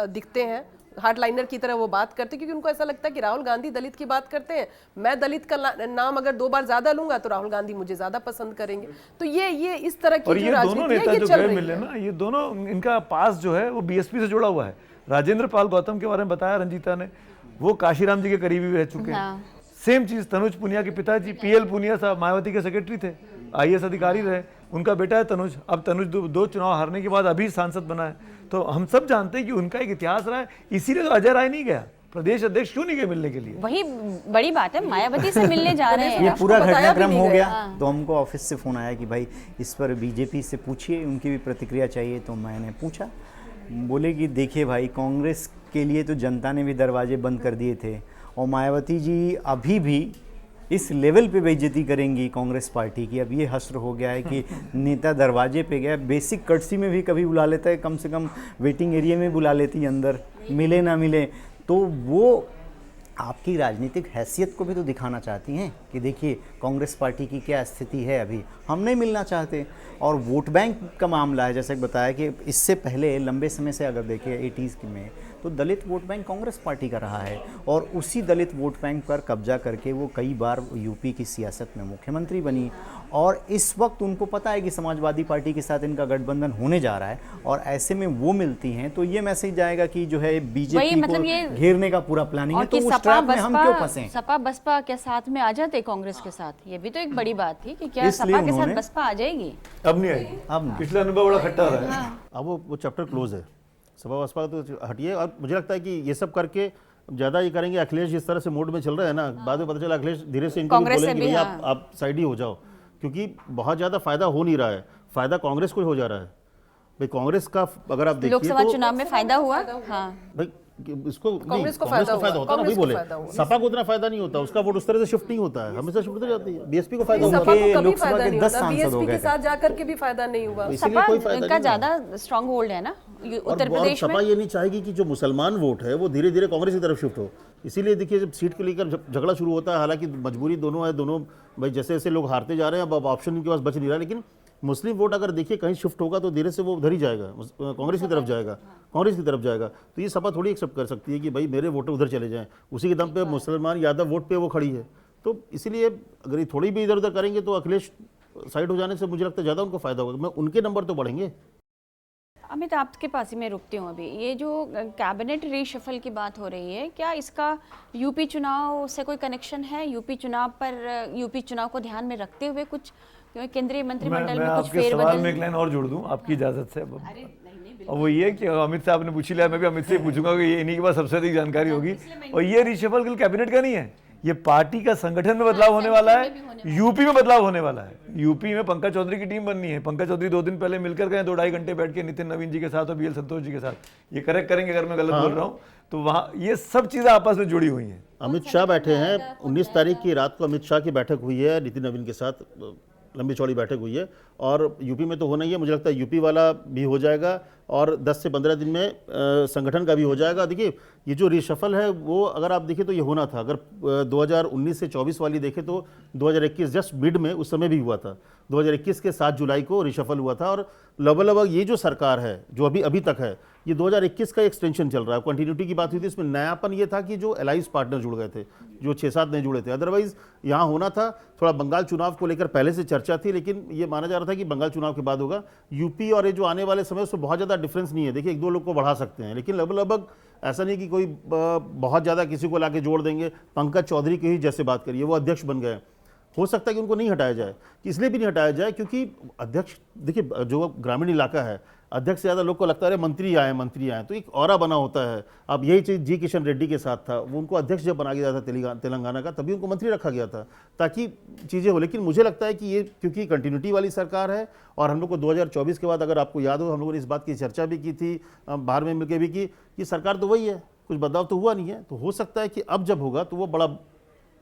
दिखते हैं, हार्ड लाइनर की तरह वो बात करते, क्योंकि उनको ऐसा लगता है कि राहुल गांधी दलित की बात करते हैं, मैं दलित का नाम अगर 2 बार ज्यादा लूंगा तो राहुल गांधी मुझे ज्यादा पसंद करेंगे। तो ये इस तरह की और जो ये दोनों राजनीति नेता है ये जो चल गए रही मिले है। ना, ये दोनों, इनका पास जो है वो बीएसपी से जुड़ा हुआ है। राजेंद्र पाल गौतम के बारे में बताया रंजीता ने, वो काशीराम जी के करीबी भी रह चुके हैं। हाँ। सेम चीज तनुज पुनिया के पिताजी पीएल पुनिया साहब मायावती के सेक्रेटरी थे, आईएएस अधिकारी रहे, उनका बेटा है तनुज। अब तनुज दो चुनाव हारने के बाद अभी सांसद बना है। तो हम सब जानते हैं कि उनका एक इतिहास रहा है, इसीलिए तो अजय राय नहीं गया प्रदेश अध्यक्ष, क्यों नहीं गए मिलने के लिए? वही बड़ी बात है, मायावती से मिलने जा रहे हैं। ये पूरा आपको बताया भी घटनाक्रम नहीं हो गया। गया तो हमको ऑफिस से फ़ोन आया कि भाई इस पर बीजेपी से पूछिए, उनकी भी प्रतिक्रिया चाहिए। तो मैंने पूछा, बोले कि देखिए भाई, कांग्रेस के लिए तो जनता ने भी दरवाजे बंद कर दिए थे और मायावती जी अभी भी इस लेवल पे बेइज्जती करेंगी कांग्रेस पार्टी की। अब ये हश्र हो गया है कि नेता दरवाजे पे गया, बेसिक कर्टसी में भी कभी बुला लेता है, कम से कम वेटिंग एरिया में बुला लेती है अंदर, मिले ना मिले। तो वो आपकी राजनीतिक हैसियत को भी तो दिखाना चाहती हैं कि देखिए कांग्रेस पार्टी की क्या स्थिति है, अभी हम नहीं मिलना चाहते। और वोट बैंक का मामला है, जैसे बताया कि इससे पहले लंबे समय से अगर देखें 80s में, तो दलित वोट बैंक कांग्रेस पार्टी का रहा है और उसी दलित वोट बैंक पर कब्जा करके वो कई बार यूपी की सियासत में मुख्यमंत्री बनी। और इस वक्त उनको पता है कि समाजवादी पार्टी के साथ इनका गठबंधन होने जा रहा है और ऐसे में वो मिलती हैं, तो ये मैसेज जाएगा कि जो है बीजेपी मतलब को घेरने का पूरा प्लानिंग है। और तो कि उस ट्रैप में हम क्यों फंसे? सपा बसपा के साथ में आ जाते कांग्रेस के साथ, ये भी तो एक बड़ी बात थी कि क्या इसलिए सपा के साथ उन्होंने- बसपा आ जाएगी? अब नहीं आएगी, अब नहीं। पिछला अनुभव बड़ा खट्टा रहा है। अब वो चैप्टर क्लोज है, सपा बसपा तो हटिए। और मुझे लगता है कि ये सब करके ज़्यादा ये करेंगे। अखिलेश जिस तरह से मूड में चल रहे हैं ना, बाद में पता चला अखिलेश धीरे से इनको भी कांग्रेस से बोलेंगे भी, भैया हाँ। आप साइड ही हो जाओ, क्योंकि बहुत ज़्यादा फायदा हो नहीं रहा है, फायदा कांग्रेस को ही हो जा रहा है। भाई कांग्रेस का अगर आप देखिए लोकसभा तो चुनाव में फायदा हुआ। हाँ, भाई इसको कांग्रेस को कांग्रेस फायदा को फायदा हुआ, होता है ना, कांग्रेस वही को बोले। फायदा हुआ। सपा को उतना फायदा नहीं होता, उसका वोट उस तरह से शिफ्ट नहीं होता है, हमेशा शिफ्ट होती जाती है। बीएसपी को फायदा सपा होता है, को कभी लोकसभा फायदा के नहीं 10 होता, सांसद हो बीएसपी गए के थे। साथ जाकर के भी फायदा नहीं हुआ। इसीलिए सपा कोई फायदा का नहीं है। ज्यादा स्ट्रांग होल्ड है ना उत्तर और प्रदेश में। सपा ये नहीं चाहेगी कि जो मुसलमान वोट है वो धीरे धीरे कांग्रेस की तरफ शिफ्ट हो। इसीलिए देखिए जब सीट के लेकर झगड़ा शुरू होता है, हालांकि मजबूरी दोनों है, दोनों भाई जैसे जैसे लोग हारते जा रहे हैं, अब ऑप्शन इनके पास बच नहीं रहा। लेकिन मुस्लिम वोट अगर देखिए कहीं शिफ्ट होगा तो धीरे से वो उधर ही जाएगा, कांग्रेस की तरफ जाएगा, कांग्रेस की तरफ जाएगा। तो ये सपा थोड़ी एक्सेप्ट कर सकती है कि भाई मेरे वोटर उधर चले जाएं, उसी के दम पे मुसलमान यादव वोट पे वो खड़ी है। तो इसीलिए अगर ये थोड़ी भी इधर उधर करेंगे तो अखिलेश साइड हो जाने से मुझे लगता है ज़्यादा उनको फायदा होगा। मैं उनके नंबर तो बढ़ेंगे। अमित, आपके पास ही मैं रुकती हूँ अभी। ये जो कैबिनेट रीशफल की बात हो रही है, क्या इसका यूपी चुनाव से कोई कनेक्शन है? यूपी चुनाव को ध्यान में रखते हुए कुछ केंद्रीय मंत्रिमंडल में कुछ आपके सवाल में एक फेरबदल? लाइन और जोड़ दूं आपकी इजाजत से। और वो ये कि अमित साहब ने पूछ लिया, मैं भी अमित से ही पूछूंगा कि ये इन्हीं के पास सबसे अधिक जानकारी होगी। और ये रिशफल केवल कैबिनेट का नहीं है, ये पार्टी का संगठन में बदलाव होने वाला है, यूपी में बदलाव होने वाला है। यूपी में पंकज चौधरी की टीम बननी है। पंकज चौधरी 2 दिन पहले मिलकर गए 2-2.5 घंटे बैठ के नितिन नवीन जी के साथ और बीएल संतोष जी के साथ। ये करेक्ट करेंगे अगर मैं गलत बोल रहा हूँ तो। वहाँ ये सब चीज़ें आपस में जुड़ी हुई हैं। अमित शाह बैठे हैं, 19 तारीख की रात को अमित शाह की बैठक हुई है, नितिन नवीन के साथ लंबी चौड़ी बैठक हुई है। और यूपी में तो होना ही है, मुझे लगता है यूपी वाला भी हो जाएगा और 10 से 15 दिन में संगठन का भी हो जाएगा। देखिए ये जो रिशफल है वो अगर आप देखें तो ये होना था। अगर 2019 से 24 वाली देखें तो 2021 जस्ट मिड में उस समय भी हुआ था। 2021 के 7 जुलाई को रिशफल हुआ था। और लगभग ये जो सरकार है जो अभी तक है, ये 2021 का एक्सटेंशन चल रहा है। कंटिन्यूटी की बात हुई थी, इसमें नयापन ये था कि जो एलाइज पार्टनर जुड़ गए थे, जो 6-7 नहीं जुड़े थे। अदरवाइज यहाँ होना था। थोड़ा बंगाल चुनाव को लेकर पहले से चर्चा थी, लेकिन ये माना जा रहा था कि बंगाल चुनाव के बाद होगा। यूपी और ये जो आने वाले समय उसमें बहुत ज़्यादा डिफरेंस नहीं है। देखिए 1-2 लोग को बढ़ा सकते हैं, लेकिन लगभग ऐसा नहीं कि कोई बहुत ज़्यादा किसी को लाके जोड़ देंगे। पंकज चौधरी की ही जैसे बात करिए, वो अध्यक्ष बन गए, हो सकता है कि उनको नहीं हटाया जाए। इसलिए भी नहीं हटाया जाए क्योंकि अध्यक्ष, देखिए जो ग्रामीण इलाका है, अध्यक्ष से ज़्यादा लोग को लगता है मंत्री आए, तो एक ऑरा बना होता है। अब यही चीज़ जी किशन रेड्डी के साथ था, वो उनको अध्यक्ष जब बना गया था तेलंगाना का, तभी उनको मंत्री रखा गया था ताकि चीज़ें हो। लेकिन मुझे लगता है कि ये क्योंकि कंटिन्यूटी वाली सरकार है और हम लोग को 2024 के बाद, अगर आपको याद हो, हम लोगों ने इस बात की चर्चा भी की थी, बाहर में मिलकर भी की कि सरकार तो वही है, कुछ बदलाव तो हुआ नहीं है। तो हो सकता है कि अब जब होगा तो वो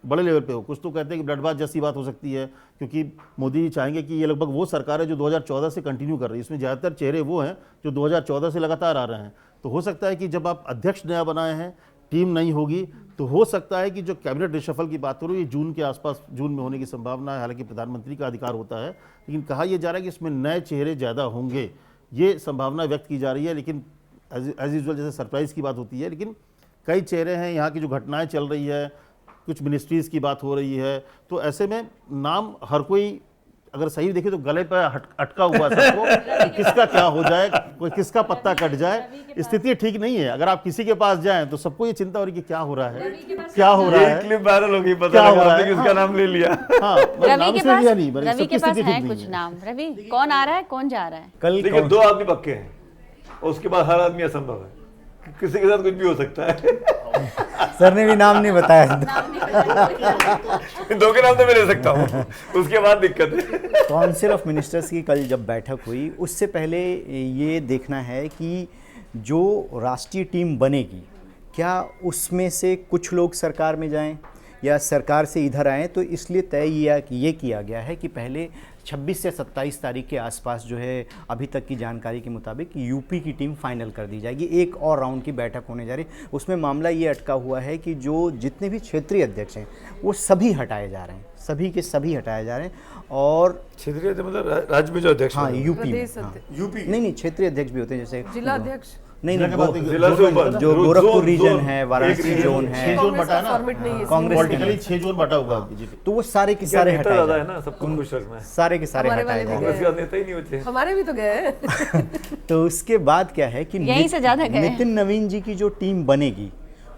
बड़े लेवल पे हो। कुछ तो कहते हैं कि ब्लडबाथ जैसी बात हो सकती है, क्योंकि मोदी जी चाहेंगे कि ये लगभग वो सरकार है जो 2014 से कंटिन्यू कर रही है। इसमें ज़्यादातर चेहरे वो हैं जो 2014 से लगातार आ रहे हैं। तो हो सकता है कि जब आप अध्यक्ष नया बनाए हैं, टीम नहीं होगी, तो हो सकता है कि जो कैबिनेट रिशफल की बात करूँ, ये जून के आसपास, जून में होने की संभावना है। हालांकि प्रधानमंत्री का अधिकार होता है, लेकिन कहा यह जा रहा है कि इसमें नए चेहरे ज़्यादा होंगे, ये संभावना व्यक्त की जा रही है। लेकिन एज यूजुअल जैसे सरप्राइज़ की बात होती है, लेकिन कई चेहरे हैं, यहाँ की जो घटनाएँ चल रही है, कुछ मिनिस्ट्रीज़ की बात हो रही है, तो ऐसे में नाम हर कोई अगर सही देखे तो गले पे अटका हुआ सबको कि किसका क्या हो जाए, कोई किसका पत्ता कट जाए। स्थिति ठीक नहीं है। अगर आप किसी के पास जाएं तो सबको ये चिंता हो रही है कि क्या हो रहा है, क्या हो रहा है, क्लिप वायरल हो गई, क्या पता हो लगा रहा आपने है। किसका नाम ले लिया। हाँ, रवि नाम के इसलिए पास लिया नहीं, रवि सबकी के पास स्थिति है ठीक नहीं कुछ है। नाम। रवि कौन आ रहा है, कौन जा रहा है? कल लेकिन 2 आदमी पक्के हैं और उसके बाद हर आदमी असंभव है, किसी के साथ कुछ भी हो सकता है। सर ने भी नाम नहीं बताया। 2 के नाम तो मैं ले सकता हूँ, उसके बाद दिक्कत है। काउंसिल ऑफ मिनिस्टर्स की कल जब बैठक हुई उससे पहले ये देखना है कि जो राष्ट्रीय टीम बनेगी क्या उसमें से कुछ लोग सरकार में जाएं या सरकार से इधर आएँ। तो इसलिए तय ये किया गया है कि पहले 26 से 27 तारीख के आसपास जो है अभी तक की जानकारी के मुताबिक यूपी की टीम फाइनल कर दी जाएगी। एक और राउंड की बैठक होने जा रही है। उसमें मामला ये अटका हुआ है कि जो जितने भी क्षेत्रीय अध्यक्ष हैं वो सभी हटाए जा रहे हैं, सभी के सभी हटाए जा रहे हैं। और क्षेत्रीय मतलब राज्य में जो अध्यक्ष हाँ हैं। यूपी में, प्रदेश हाँ। अध्यक्ष। यूपी नहीं क्षेत्रीय अध्यक्ष भी होते हैं, जैसे जिला अध्यक्ष नहीं जिला के बाद एक जिला से ऊपर जो गोरखपुर जोन, रीजन जोन, है, एक वाराणसी रीजन, जोन है, 6 जोन बटा है ना, फॉर्मेट नहीं है कांग्रेस पॉलिटिकली 6 जोन बटा हुआ है बीजेपी। तो वो सारे के क्या सारे नेता हटाए ज्यादा जाए, है ना, सबको खुश रखना है। सारे के सारे हमारे हटाए वाले भी जाए। कांग्रेस के नेता ही नहीं बचे। हमारे भी तो गए। तो उसके बाद क्या है कि यहीं से ज्यादा गए। नितिन नवीन जी की जो टीम बनेगी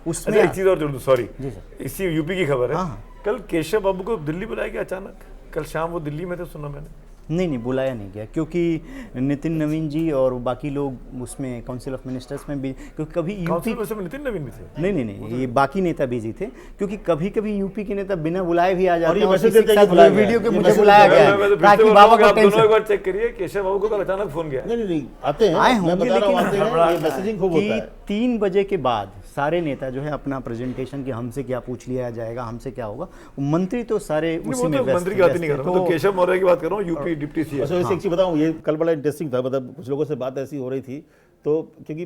उसमें अच्छा, एक चीज और जोड़ दूं, सॉरी, जी सर। इसी यूपी की खबर है। हाँ। कल केशव बाबू को दिल्ली बुलाया गया अचानक, कल शाम वो दिल्ली में थे, सुना मैंने। नहीं बुलाया नहीं गया क्योंकि नितिन नवीन जी और बाकी लोग उसमें काउंसिल ऑफ मिनिस्टर्स में भी, क्योंकि कभी यूपी काउंसिल में नितिन नवीन भी थे। नहीं ये बाकी नेता बिजी थे क्योंकि कभी कभी यूपी के नेता बिना बुलाए भी आ जाते और ये हैं। मैसेज किसी देते के हैं कि साथ बुलाया वीडियो गया के है। मुझे ये बुलाया मैसेज गया देते है ताकि बाबा को आप दोनों एक टेंशन बार चेक करिए, केशव बाबू को कल अचानक फोन गया। नहीं आते हैं, आए मैं होंगे, बता रहा हूँ आते लेकिन हैं, ये मैसेजिंग खूब होता कि है। 3 बजे के बाद सारे नेता जो है अपना प्रेजेंटेशन कि हमसे क्या पूछ लिया जाएगा, हमसे क्या होगा, मंत्री तो सारे उसी वो में तो व्यस्त मंत्री की बात ही नहीं कर रहा, मैं तो तो केशव मौर्य की बात कर रहा हूँ, यूपी डिप्टी सीएम। अच्छा, वैसे एक चीज़ बताऊँ, ये कल बड़ा इंटरेस्टिंग था, मतलब कुछ लोगों से बात ऐसी हो रही थी तो, क्योंकि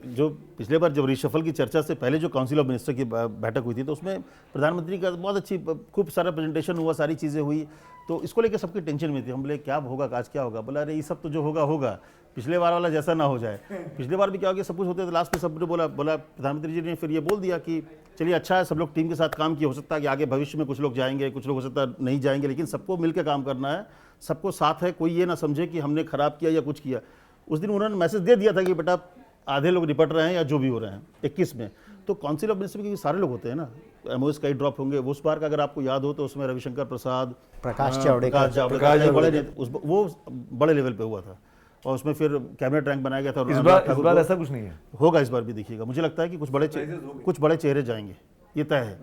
जो पिछले बार जब रिशफल की चर्चा से पहले जो काउंसिल ऑफ मिनिस्टर की बैठक हुई थी तो उसमें प्रधानमंत्री का बहुत अच्छी खूब सारा प्रेजेंटेशन हुआ, सारी चीज़ें हुई, तो इसको लेकर सबकी टेंशन में थी। हम बोले क्या होगा, आज क्या होगा, बोला अरे ये सब तो जो होगा होगा, पिछले बार वाला जैसा ना हो जाए। पिछले बार भी क्या हो गया, सब कुछ होते थे, लास्ट में सबने बोला प्रधानमंत्री जी ने फिर ये बोल दिया कि चलिए अच्छा है, सब लोग टीम के साथ काम किया, हो सकता है कि आगे भविष्य में कुछ लोग जाएंगे, कुछ लोग हो सकता है नहीं जाएंगे, लेकिन सबको मिलकर काम करना है, सबको साथ है, कोई ये ना समझे कि हमने खराब किया या कुछ किया। उस दिन उन्होंने मैसेज दे दिया था कि बेटा आधे लोग निपट रहे हैं या जो भी हो रहे हैं 21 में, तो काउंसिल ऑफ मिनिस्टर में सारे लोग होते हैं ना, एमओएस कई ड्रॉप होंगे। उस बार का अगर आपको याद हो तो उसमें रविशंकर प्रसाद, प्रकाश जावड़ेकर वो बड़े लेवल पे हुआ था और उसमें फिर कैबिनेट रैंक बनाया गया था। इस बार ऐसा कुछ नहीं है, होगा इस बार भी, देखिएगा, मुझे लगता है कि कुछ बड़े चेहरे जाएंगे, ये तय है,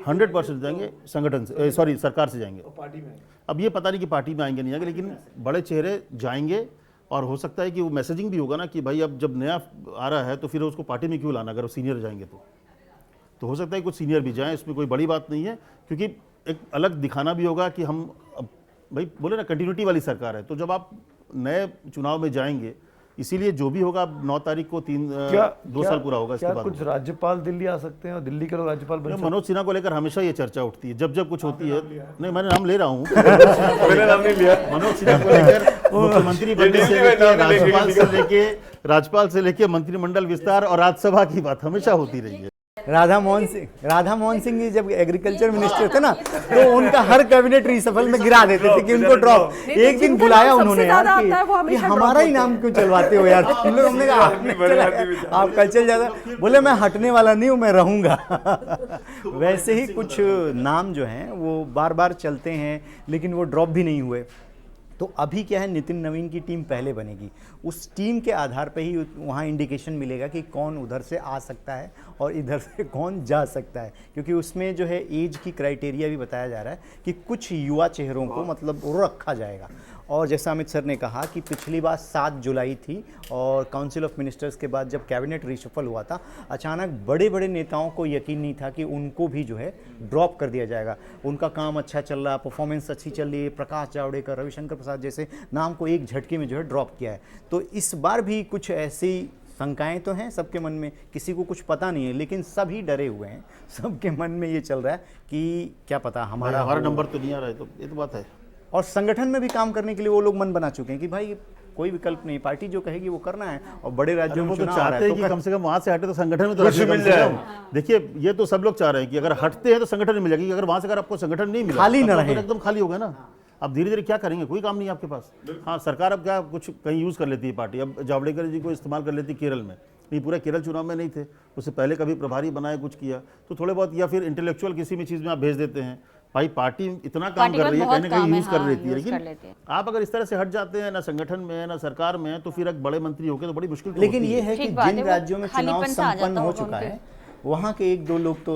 100% जाएंगे संगठन से, सॉरी सरकार से जाएंगे। अब ये पता नहीं कि पार्टी में आएंगे नहीं आएंगे, लेकिन बड़े चेहरे जाएंगे और हो सकता है कि वो मैसेजिंग भी होगा ना कि भाई अब जब नया आ रहा है तो फिर उसको पार्टी में क्यों लाना, अगर वो सीनियर जाएंगे तो हो सकता है कुछ सीनियर भी जाएं, इसमें कोई बड़ी बात नहीं है, क्योंकि एक अलग दिखाना भी होगा कि हम अब भाई बोले ना कंटिन्यूटी वाली सरकार है, तो जब आप नए चुनाव में जाएंगे, इसीलिए जो भी होगा 9 तारीख को 2 साल पूरा होगा, इसके बाद कुछ राज्यपाल दिल्ली आ सकते हैं और दिल्ली के लोग राज्यपाल बन सकते मनोज सिन्हा को लेकर हमेशा ये चर्चा उठती है, जब कुछ होती है। नहीं, मैंने नाम ले रहा हूँ, हैं। मैंने नाम नहीं लिया। मनोज सिन्हा को लेकर मुख्यमंत्री बनने से लेके राज्यपाल से लेके मंत्रिमंडल विस्तार और राज्यसभा की बात हमेशा होती रही है। राधा मोहन सिंह जी जब एग्रीकल्चर मिनिस्टर थे ना तो उनका हर कैबिनेट रिसफल में गिरा देते थे कि उनको ड्रॉप। एक दिन बुलाया उन्होंने यार कि हमारा ही नाम क्यों चलवाते हो यार, हम लोग हमने कहा आप कल चल जाता, बोले मैं हटने वाला नहीं हूँ, मैं रहूँगा। वैसे ही कुछ नाम जो हैं वो बार बार चलते हैं लेकिन वो ड्रॉप भी नहीं हुए। तो अभी क्या है, नितिन नवीन की टीम पहले बनेगी, उस टीम के आधार पे ही वहाँ इंडिकेशन मिलेगा कि कौन उधर से आ सकता है और इधर से कौन जा सकता है, क्योंकि उसमें जो है एज की क्राइटेरिया भी बताया जा रहा है कि कुछ युवा चेहरों को मतलब रखा जाएगा। और जैसा अमित सर ने कहा कि पिछली बार 7 जुलाई थी और काउंसिल ऑफ मिनिस्टर्स के बाद जब कैबिनेट रिशफल हुआ था, अचानक बड़े बड़े नेताओं को यकीन नहीं था कि उनको भी जो है ड्रॉप कर दिया जाएगा। उनका काम अच्छा चल रहा, परफॉर्मेंस अच्छी चल रही है, प्रकाश जावड़ेकर, रविशंकर प्रसाद जैसे नाम को एक झटके में जो है ड्रॉप किया है। तो इस बार भी कुछ ऐसी शंकाएं तो हैं सबके मन में, किसी को कुछ पता नहीं है, लेकिन सभी डरे हुए हैं, सबके मन में ये चल रहा है कि क्या पता हमारा नंबर तो नहीं आ रहा है, तो ये तो बात है। और संगठन में भी काम करने के लिए वो लोग मन बना चुके हैं कि भाई कोई विकल्प नहीं, पार्टी जो कहेगी वो करना है। और बड़े राज्यों में चुनाव आ रहा है तो कि कम से कम वहां से हटे तो संगठन में तो मिल जाए। देखिए ये तो सब लोग चाह रहे हैं कि अगर हटते हैं तो संगठन मिल जाएगी, अगर वहां से अगर आपको संगठन नहीं मिला खाली न तो रहे, एकदम खाली होगा ना। अब धीरे धीरे क्या करेंगे, कोई काम नहीं है आपके पास। हाँ, सरकार अब क्या कुछ कहीं यूज़ कर लेती है पार्टी, अब जावड़ेकर जी को इस्तेमाल कर लेती है केरल में, नहीं पूरा केरल चुनाव में नहीं थे, उससे पहले कभी प्रभारी बनाए कुछ किया तो थोड़े बहुत, या फिर इंटेलेक्चुअल किसी भी चीज़ में आप भेज देते हैं। भाई पार्टी इतना काम कर रही है, कहीं ना कहीं यूज़ कर लेती है, लेकिन आप अगर इस तरह से हट जाते हैं, ना संगठन में है ना सरकार में है, तो फिर एक बड़े मंत्री होकर तो बड़ी मुश्किल। लेकिन ये है कि जिन राज्यों में चुनाव संपन्न हो चुका है वहाँ के 1-2 लोग तो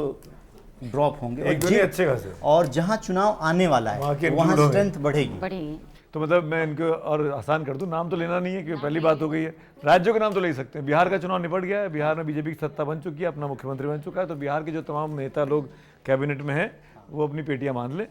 ड्रॉप होंगे, अच्छे खासे, और जहाँ चुनाव आने वाला है वहाँ स्ट्रेंथ बढ़ेगी। तो मतलब मैं इनको और आसान कर दूं, नाम तो लेना नहीं है क्योंकि पहली बात हो गई है, राज्यों के नाम तो ले सकते हैं। बिहार का चुनाव निपट गया है, बिहार में बीजेपी की सत्ता बन चुकी है, अपना मुख्यमंत्री बन चुका है, तो बिहार के जो तमाम नेता लोग कैबिनेट में हैं वो अपनी पेटियां मान लें,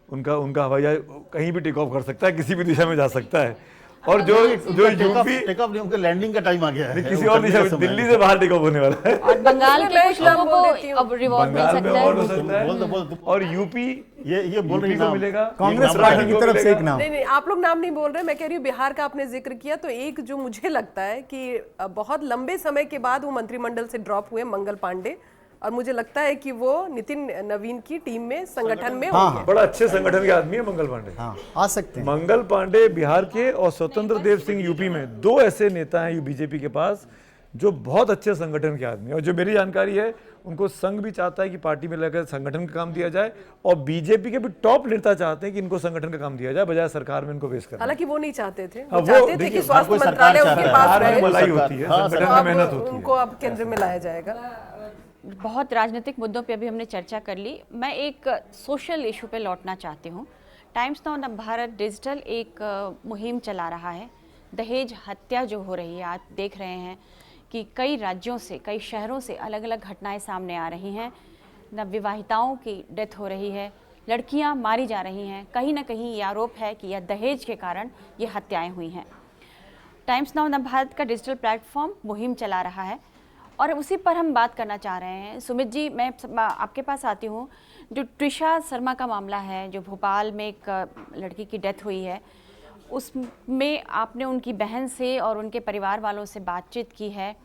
उनका हवाई जहाज कहीं भी टेक ऑफ कर सकता है, किसी भी दिशा में जा सकता है। और जो यूपी टेक ऑफ नहीं, उनके लैंडिंग का टाइम आ गया है, किसी और दिशा में, दिल्ली से बाहर टेक ऑफ होने वाला है, और बंगाल के कुछ लोगों को अब रिवॉर्ड मिल बंगाल में सकता और हो है। सकता है, और यूपी ये बोल रही को मिलेगा, कांग्रेस पार्टी की तरफ से एक नाम। नहीं, आप लोग नाम नहीं बोल रहे, मैं कह रही हूँ बिहार का आपने जिक्र किया, तो एक जो मुझे लगता है कि बहुत लंबे समय के बाद वो मंत्रिमंडल से ड्रॉप हुए, मंगल पांडे, और मुझे लगता है कि वो नितिन नवीन की टीम में, संगठन में होंगे। बड़ा अच्छे संगठन के आदमी है मंगल पांडे। हाँ, आ सकते हैं। मंगल पांडे बिहार के और स्वतंत्र देव सिंह यूपी में, 2 ऐसे नेता हैं बीजेपी के पास जो बहुत अच्छे संगठन के आदमी हैं। और जो मेरी जानकारी है, उनको संघ भी चाहता है कि पार्टी में लेकर संगठन का काम दिया जाए, और बीजेपी के भी टॉप नेता चाहते हैं कि इनको संगठन का काम दिया जाए बजाय सरकार में इनको पेश करना। हालांकि वो नहीं चाहते थे, वो वो चाहते थे देखिए, कि स्वास्थ्य कोई सरकार मंत्रालय चाहता उनके है, पास सरकार में रहे, मलाई होती है, हाँ, संगठन में मेहनत होती है। उनको अब केंद्र में लाया जाएगा। बहुत राजनीतिक मुद्दों पे अभी हमने चर्चा कर ली, मैं एक सोशल इशू पे लौटना चाहती हूँ। टाइम्स नाउ नवभारत डिजिटल एक मुहिम चला रहा है, दहेज हत्या जो हो रही है, आप देख रहे हैं कि कई राज्यों से, कई शहरों से अलग अलग घटनाएं सामने आ रही हैं, नवविवाहिताओं की डेथ हो रही है, लड़कियां मारी जा रही हैं, कहीं ना कहीं ये आरोप है कि यह दहेज के कारण ये हत्याएं हुई हैं। टाइम्स नाउ नवभारत का डिजिटल प्लेटफॉर्म मुहिम चला रहा है और उसी पर हम बात करना चाह रहे हैं। सुमित जी, मैं आपके पास आती हूँ। जो ट्रिशा शर्मा का मामला है, जो भोपाल में एक लड़की की डेथ हुई है, उसमें आपने उनकी बहन से और उनके परिवार वालों से बातचीत की है।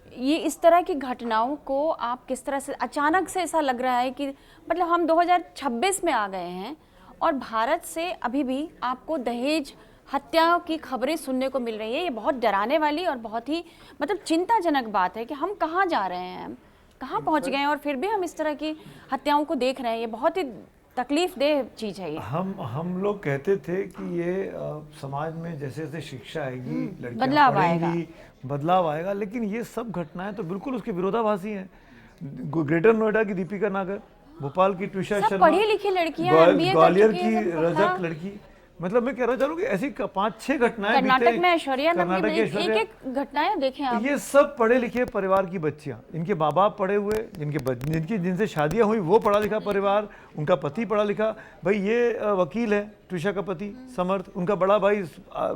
ये इस तरह की घटनाओं को आप किस तरह से, अचानक से ऐसा लग रहा है कि मतलब हम 2026 में आ गए हैं और भारत से अभी भी आपको दहेज हत्याओं की खबरें सुनने को मिल रही है। ये बहुत डराने वाली और बहुत ही मतलब चिंताजनक बात है कि हम कहाँ जा रहे हैं, हम कहाँ पहुँच गए हैं और फिर भी हम इस तरह की हत्याओं को देख रहे हैं। ये बहुत ही तकलीफ देह चीज़ है ये। हम लोग कहते थे कि ये समाज में जैसे जैसे शिक्षा आएगी, लड़कियां बदलाव पढ़ेंगी, बदलाव आएगा, लेकिन ये सब घटनाएं तो बिल्कुल उसके विरोधाभासी हैं। ग्रेटर नोएडा की दीपिका नागर, भोपाल की ट्रिशा शर्मा, पढ़ी लिखी लड़कियां, MBA ग्वालियर कर की चुकी हैं, रजक हाँ। लड़की, मतलब मैं कह रहा चाहूँ कि ऐसी 5-6 घटनाएं कर्नाटक में ऐश्वर्या कर्नाटक की ऐश्वर्या, एक घटनाएं देखें आप। ये सब पढ़े लिखे परिवार की बच्चियां, इनके माँ बाप पढ़े हुए, जिनसे शादियां हुई वो पढ़ा लिखा परिवार, उनका पति पढ़ा लिखा। भाई ये वकील है ट्रिशा का पति समर्थ, उनका बड़ा भाई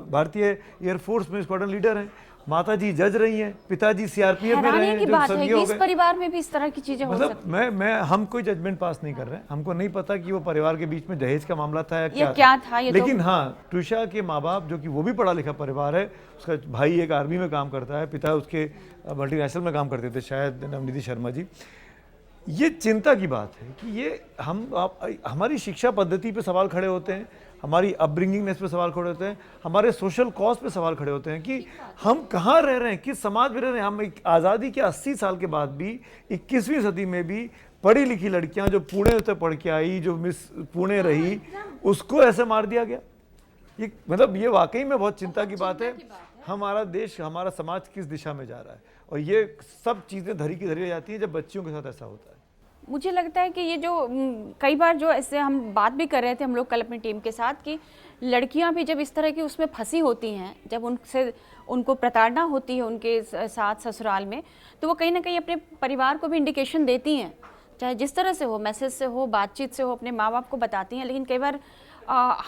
भारतीय एयरफोर्स में स्क्वाड्रन लीडर है, माताजी जज रही हैं, पिताजी सीआरपीएफ में रहे हैं, की जो बात है संघीय कि हो इस गए। परिवार में भी इस तरह की चीजें हो मतलब सकती हम कोई जजमेंट पास नहीं कर रहे हैं, हमको नहीं पता कि वो परिवार के बीच में दहेज का मामला था या ये क्या था, ये तो- लेकिन हाँ, ट्रिशा के माँ बाप जो कि वो भी पढ़ा लिखा परिवार है, उसका भाई एक आर्मी में काम करता है, पिता उसके मल्टीनेशनल में काम करते थे शायद, नवनीति शर्मा जी। ये चिंता की बात है कि ये हमारी शिक्षा पद्धति पे सवाल खड़े होते हैं, हमारी अपब्रिंगिंगनेस पे सवाल खड़े होते हैं, हमारे सोशल कॉज पे सवाल खड़े होते हैं कि हम कहाँ रह रहे हैं, किस समाज में रह रहे हैं। हम एक आज़ादी के 80 साल के बाद भी 21वीं सदी में भी पढ़ी लिखी लड़कियां जो पुणे से पढ़ के आई, जो मिस पुणे रही, उसको ऐसे मार दिया गया। ये मतलब ये वाकई में बहुत चिंता की बात है। हमारा देश, हमारा समाज किस दिशा में जा रहा है, और ये सब चीज़ें धरी की धरी रह जाती हैं जब बच्चियों के साथ ऐसा होता है। मुझे लगता है कि ये जो कई बार जो ऐसे हम बात भी कर रहे थे हम लोग कल अपनी टीम के साथ कि लड़कियां भी जब इस तरह की उसमें फंसी होती हैं, जब उनको प्रताड़ना होती है उनके साथ ससुराल में, तो वो कहीं ना कहीं अपने परिवार को भी इंडिकेशन देती हैं, चाहे जिस तरह से हो, मैसेज से हो, बातचीत से हो, अपने माँ बाप को बताती हैं। लेकिन कई बार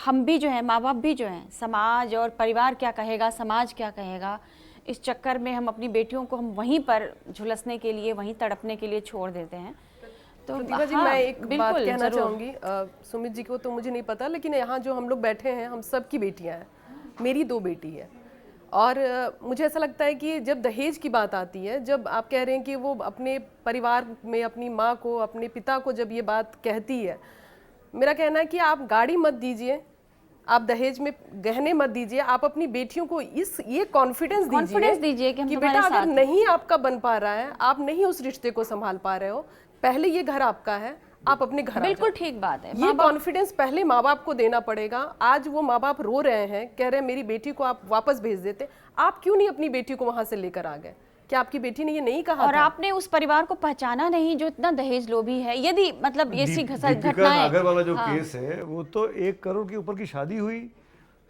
हम भी जो है, माँ बाप भी जो हैं, समाज और परिवार क्या कहेगा, समाज क्या कहेगा, इस चक्कर में हम अपनी बेटियों को हम वहीं पर झुलसने के लिए, वहीं तड़पने के लिए छोड़ देते हैं। तो प्रतिभा जी, हाँ, मैं एक बात बिल्कुल, कहना जरूर। चाहूँगी, सुमित जी को तो मुझे नहीं पता, लेकिन यहाँ जो हम लोग बैठे हैं हम सब की बेटियाँ हैं, मेरी 2 बेटी है, और मुझे ऐसा लगता है कि जब दहेज की बात आती है, जब आप कह रहे हैं कि वो अपने परिवार में अपनी माँ को, अपने पिता को जब ये बात कहती है, मेरा कहना है कि आप गाड़ी मत दीजिए, आप दहेज में गहने मत दीजिए, आप अपनी बेटियों को ये कॉन्फिडेंस दीजिए कि हम बेटा तुम्हारे अगर साथ नहीं आपका बन पा रहा है, आप नहीं उस रिश्ते को संभाल पा रहे हो, पहले ये घर आपका है, आप अपने घर आ बिल्कुल जाओ। ठीक बात है। ये कॉन्फिडेंस पहले माँ बाप को देना पड़ेगा। आज वो माँ बाप रो रहे हैं, कह रहे हैं मेरी बेटी को आप वापस भेज देते, आप क्यों नहीं अपनी बेटी को वहां से लेकर आ गए? क्या आपकी बेटी ने ये नहीं कहा और था? आपने उस परिवार को पहचाना नहीं जो इतना दहेज लोभी है। यदि मतलब ये सी दीपिका घटनाएं, नागर वाला जो केस है वो तो 1 करोड़ के ऊपर की शादी हुई,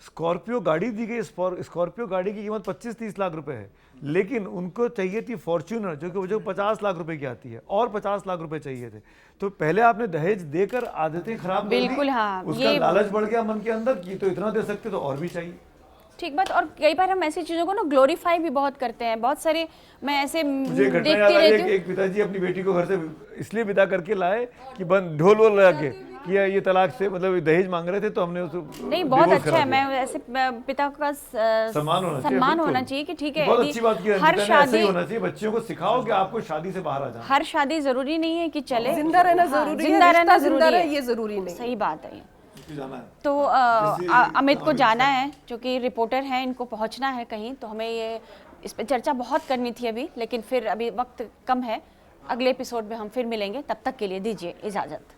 स्कॉर्पियो गाड़ी दी गई, स्कॉर्पियो गाड़ी की कीमत 25-30 लाख रुपए है, लेकिन उनको चाहिए थी फॉर्च्यूनर जो 50 लाख रुपए की आती है, और 50 लाख रुपए चाहिए थे। तो पहले आपने दहेज देकर आदतें खराब कर दी, बिल्कुल, हाँ, उसका ये लालच बढ़ गया मन के अंदर कि तो इतना दे सकते तो और भी चाहिए। ठीक बात। और कई बार हम ऐसी चीजों को ना ग्लोरीफाई भी बहुत करते हैं। बहुत सारे मैं ऐसे मुझे घटना देखती याद आई, रहती हूँ। एक पिताजी अपनी बेटी को घर से इसलिए विदा करके लाए कि बंद ढोल वोल लगा के कि ये तलाक से मतलब दहेज मांग रहे थे, तो हमने उसको नहीं, बहुत divorce अच्छा करा है। दिया। मैं ऐसे पिता का सम्मान सम्मान बिल्कुल। होना चाहिए कि ठीक है, बहुत यदि अच्छी बात की हर रंजीता ने, ऐसे शादी ही होना चाहिए। बच्चों को सिखाओ कि आपको शादी से बाहर आ जाना। हर शादी जरूरी नहीं है कि चले, जिंदा रहना हाँ, जरूरी है, जिंदा रहना रिश्ता जिंदा जरूरी रहे है, ये जरूरी नहीं। सही बात है ये। जाना है। तो अमित को जाना है, जो कि रिपोर्टर हैं, इनको पहुंचना है कहीं, तो हमें ये इस पर चर्चा बहुत करनी थी अभी, लेकिन फिर अभी वक्त कम है। अगले एपिसोड में हम फिर मिलेंगे, तब तक के लिए दीजिए इजाज़त।